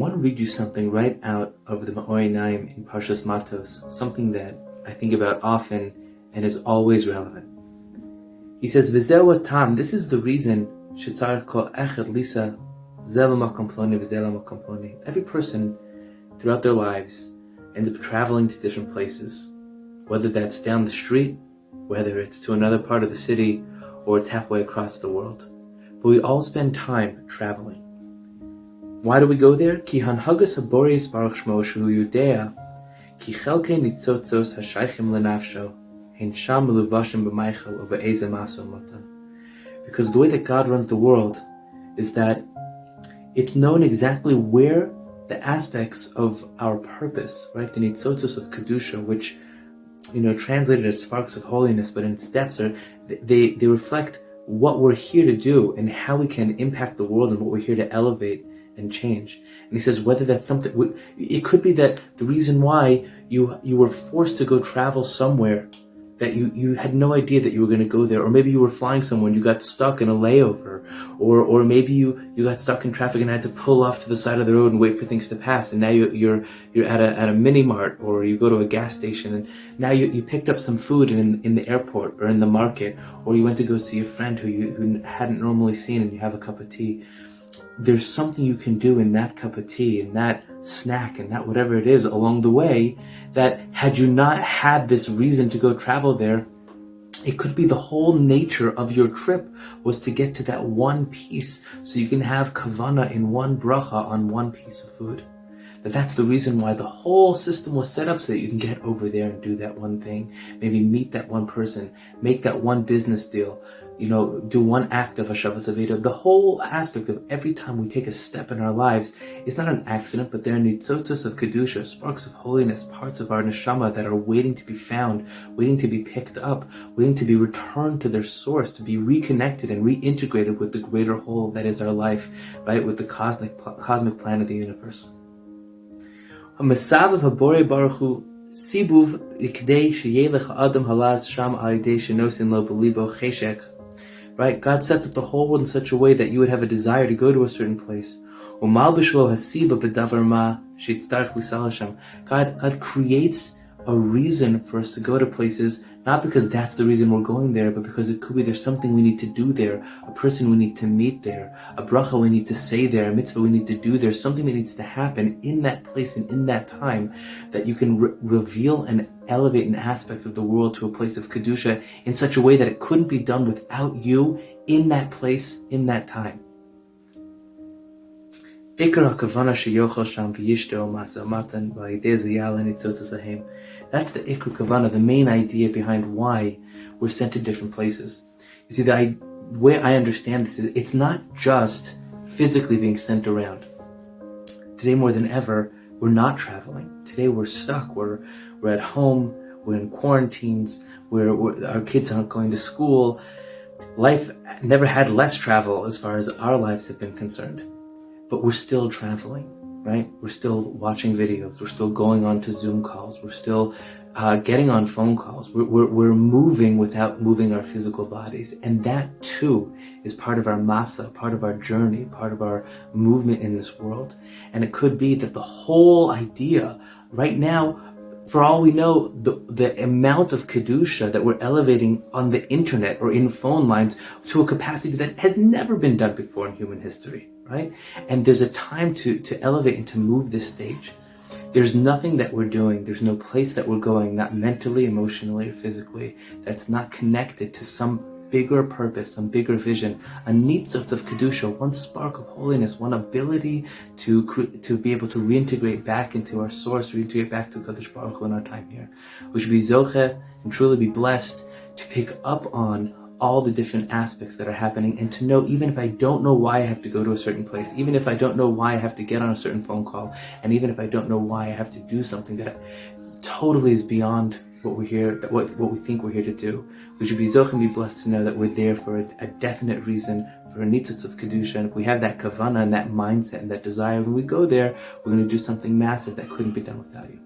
want to read you something right out of the Meor Einayim in Parshas Matos, something that I think about often and is always relevant. He says, "V'zeu tam." This is the reason shetzarich kol echad lisa zeh l'makom ploni v'zeh l'makom ploni. Every person throughout their lives ends up traveling to different places, whether that's down the street, whether it's to another part of the city, or it's halfway across the world. But we all spend time traveling. Why do we go there? Ki hanhagas haboris baruch shmo shehu yudea ki chelkei nitzotzos hashaychim lenafsho hein sham meluvashim b'meichel or be'ezeh maso matan. Because the way that God runs the world is that it's known exactly where the aspects of our purpose, right, the nitzotzos of kedusha, which translated as sparks of holiness, but in its depths they reflect what we're here to do and how we can impact the world and what we're here to elevate and change. And he says whether that's something, it could be that the reason why you were forced to go travel somewhere that you had no idea that you were going to go there, or maybe you were flying somewhere and you got stuck in a layover, or maybe you got stuck in traffic and had to pull off to the side of the road and wait for things to pass, and now you're at a mini mart, or you go to a gas station and now you picked up some food in the airport or in the market, or you went to go see a friend who hadn't normally seen, and you have a cup of tea. There's something you can do in that cup of tea, in that snack, and that whatever it is along the way, that had you not had this reason to go travel there, it could be the whole nature of your trip was to get to that one piece so you can have kavanah in one bracha on one piece of food. That's the reason why the whole system was set up, so that you can get over there and do that one thing, maybe meet that one person, make that one business deal, do one act of Hashavas Aveda. The whole aspect of every time we take a step in our lives is not an accident, but they're nitzotzos of kedusha, sparks of holiness, parts of our neshama that are waiting to be found, waiting to be picked up, waiting to be returned to their source, to be reconnected and reintegrated with the greater whole that is our life, right, with the cosmic plan of the universe. Ha'mesav habore baruch hu sibuv ikdei sheyelech ha'adam halaz sham alidei shenosin lo belibo cheshek. Right? God sets up the whole world in such a way that you would have a desire to go to a certain place. God creates a reason for us to go to places, not because that's the reason we're going there, but because it could be there's something we need to do there, a person we need to meet there, a bracha we need to say there, a mitzvah we need to do there, something that needs to happen in that place and in that time, that you can reveal and elevate an aspect of the world to a place of kedusha in such a way that it couldn't be done without you in that place, in that time. That's the ikr kavana, the main idea behind why we're sent to different places. You see, the way I understand this is it's not just physically being sent around. Today more than ever, we're not traveling. Today we're stuck. We're at home. We're in quarantines. Our kids aren't going to school. Life never had less travel as far as our lives have been concerned. But we're still traveling, right? We're still watching videos. We're still going on to Zoom calls. We're still getting on phone calls. We're moving without moving our physical bodies. And that too is part of our masa, part of our journey, part of our movement in this world. And it could be that the whole idea right now, for all we know, the amount of kedusha that we're elevating on the internet or in phone lines to a capacity that has never been done before in human history, right? And there's a time to elevate and to move this stage. There's nothing that we're doing, there's no place that we're going, not mentally, emotionally, or physically, that's not connected to some bigger purpose, some bigger vision, a nitzotz of kedusha, one spark of holiness, one ability to be able to reintegrate back into our source, reintegrate back to Kadosh Baruch Hu in our time here. We should be zocheh and truly be blessed to pick up on all the different aspects that are happening, and to know, even if I don't know why I have to go to a certain place, even if I don't know why I have to get on a certain phone call, and even if I don't know why I have to do something that totally is beyond what we're here, what we think we're here to do, we should be zoch and be blessed to know that we're there for a definite reason, for a nitzotz of kedusha. And if we have that kavana and that mindset and that desire, when we go there, we're going to do something massive that couldn't be done without you.